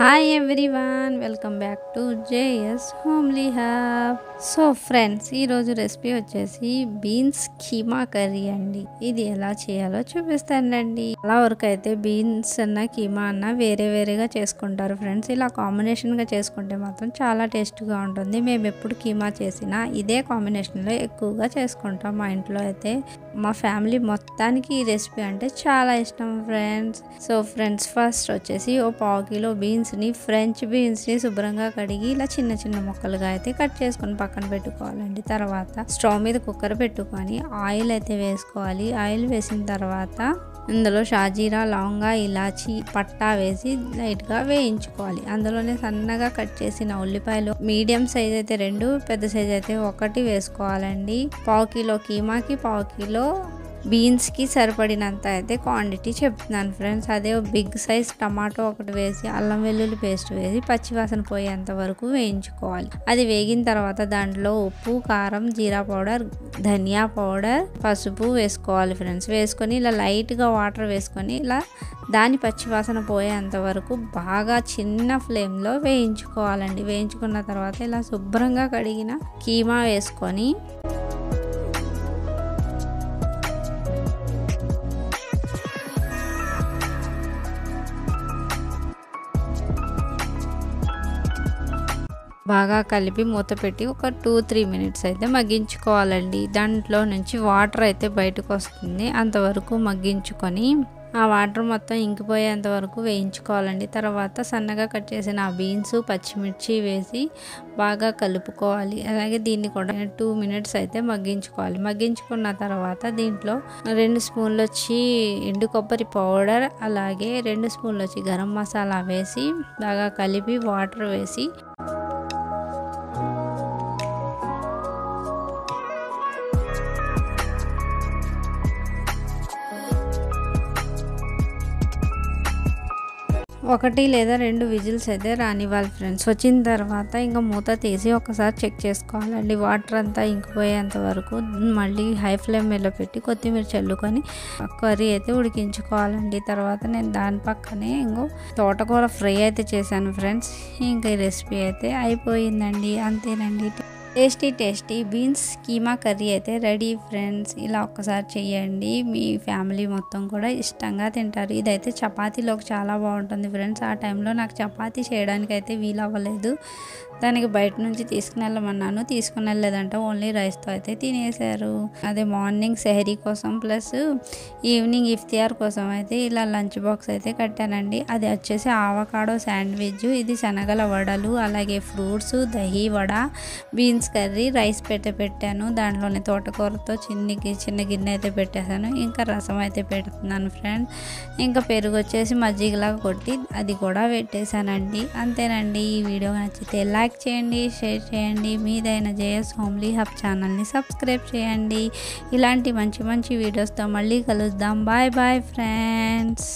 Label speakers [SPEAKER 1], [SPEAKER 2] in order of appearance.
[SPEAKER 1] Hi everyone, welcome back to JS homely hub. So friends, ఈరోజు recipe వచ్చేసి beans keema curry అండి. ఇది ఎలా చేయాలో చూపిస్తానండి. చాలా వరకు అయితే బీన్స్ అన్న కీమా అన్న వేరే వేరేగా చేసుకుంటారు ఫ్రెండ్స్. ఇలా కాంబినేషన్గా చేసుకుంటే మాత్రం చాలా టేస్ట్గా ఉంటుంది. మేము ఎప్పుడు కీమా చేసినా ఇదే కాంబినేషన్లో ఎక్కువగా చేసుకుంటాం. మా ఇంట్లో అయితే మా ఫ్యామిలీ మొత్తానికి ఈ రెసిపీ అంటే చాలా ఇష్టం ఫ్రెండ్స్. సో ఫ్రెండ్స్, ఫస్ట్ వచ్చేసి ఓ పావు కిలో బీన్స్ని, ఫ్రెంచ్ బీన్స్ని శుభ్రంగా కడిగి ఇలా చిన్న చిన్న ముక్కలుగా అయితే కట్ చేసుకొని పక్కన పెట్టుకోవాలండి. తర్వాత స్టవ్ మీద కుక్కర్ పెట్టుకొని ఆయిల్ అయితే వేసుకోవాలి. ఆయిల్ వేసిన తర్వాత ఇందులో షాజీరా, లవంగా, ఇలాచి, పట్టా వేసి లైట్గా వేయించుకోవాలి. అందులోనే సన్నగా కట్ చేసిన ఉల్లిపాయలు మీడియం సైజ్ అయితే 2, పెద్ద సైజ్ అయితే 1 వేసుకోవాలండి. పావు కిలో కీమాకి పావు కిలో బీన్స్కి సరిపడినంత అయితే క్వాంటిటీ చెప్తున్నాను ఫ్రెండ్స్. అదే బిగ్ సైజ్ టమాటో 1 వేసి అల్లం వెల్లుల్లి పేస్ట్ వేసి పచ్చివాసన పోయేంత వరకు వేయించుకోవాలి. అది వేగిన తర్వాత దాంట్లో ఉప్పు, కారం, జీరా పౌడర్, ధనియా పౌడర్, పసుపు వేసుకోవాలి ఫ్రెండ్స్. వేసుకొని ఇలా లైట్గా వాటర్ వేసుకొని ఇలా దాని పచ్చివాసన పోయేంత వరకు బాగా చిన్న ఫ్లేమ్లో వేయించుకోవాలండి. వేయించుకున్న తర్వాత ఇలా శుభ్రంగా కడిగిన కీమా వేసుకొని బాగా కలిపి మూత పెట్టి ఒక 2-3 మినిట్స్ అయితే మగ్గించుకోవాలండి. దాంట్లో నుంచి వాటర్ అయితే బయటకు వస్తుంది. అంతవరకు మగ్గించుకొని ఆ వాటర్ మొత్తం ఇంకిపోయేంత వరకు వేయించుకోవాలండి. తర్వాత సన్నగా కట్ చేసిన ఆ బీన్స్, పచ్చిమిర్చి వేసి బాగా కలుపుకోవాలి. అలాగే దీన్ని కూడా 2 మినిట్స్ అయితే మగ్గించుకోవాలి. మగ్గించుకున్న తర్వాత దీంట్లో 2 స్పూన్లు వచ్చి ఎండు కొబ్బరి పౌడర్, అలాగే 2 స్పూన్లు వచ్చి గరం మసాలా వేసి బాగా కలిపి వాటర్ వేసి ఒకటి లేదా 2 విజిల్స్ అయితే రానివ్వాలి ఫ్రెండ్స్. వచ్చిన తర్వాత ఇంకా మూత తీసి ఒకసారి చెక్ చేసుకోవాలండి. వాటర్ అంతా ఇంకిపోయేంత వరకు మళ్ళీ హై ఫ్లేమ్ మీద పెట్టి కొత్తిమీర చల్లుకొని కర్రీ అయితే ఉడికించుకోవాలండి. తర్వాత నేను దాని పక్కనే ఇంకో తోటకూర ఫ్రై అయితే చేశాను ఫ్రెండ్స్. ఇంకా ఈ రెసిపీ అయితే అయిపోయిందండి. అంతేనండి, టేస్టీ బీన్స్ కీమా కర్రీ అయితే రెడీ ఫ్రెండ్స్. ఇలా ఒక్కసారి చేయండి, మీ ఫ్యామిలీ మొత్తం కూడా ఇష్టంగా తింటారు. ఇదైతే చపాతీలోకి చాలా బాగుంటుంది ఫ్రెండ్స్. ఆ టైంలో నాకు చపాతీ చేయడానికి అయితే వీలు అవ్వలేదు. దానికి బయట నుంచి తీసుకుని వెళ్ళమన్నాను, తీసుకుని వెళ్ళలేదంట. ఓన్లీ రైస్తో అయితే తినేశారు. అదే మార్నింగ్ సెహరీ కోసం ప్లస్ ఈవినింగ్ ఇఫ్తియార్ కోసం అయితే ఇలా లంచ్ బాక్స్ అయితే కట్టానండి. అది వచ్చేసి ఆవకాడో శాండ్విచ్, ఇది శనగల వడలు, అలాగే fruits, dahi vada, beans curry, rice పెట్టాను. దాంట్లోనే తోటకూరతో చిన్న గిన్నె అయితే పెట్టేశాను. ఇంకా రసం అయితే పెడుతున్నాను ఫ్రెండ్స్. ఇంకా పెరుగు వచ్చేసి మజ్జిగలాగా కొట్టి అది కూడా పెట్టేశానండి. అంతేనండి. ఈ వీడియో నచ్చితే లైక్ చేయండి, షేర్ చేయండి. మీదైన జేఎస్ హోమ్లీ హబ్ ఛానల్ని సబ్స్క్రైబ్ చేయండి. ఇలాంటి మంచి వీడియోస్తో మళ్ళీ కలుద్దాం. Bye friends.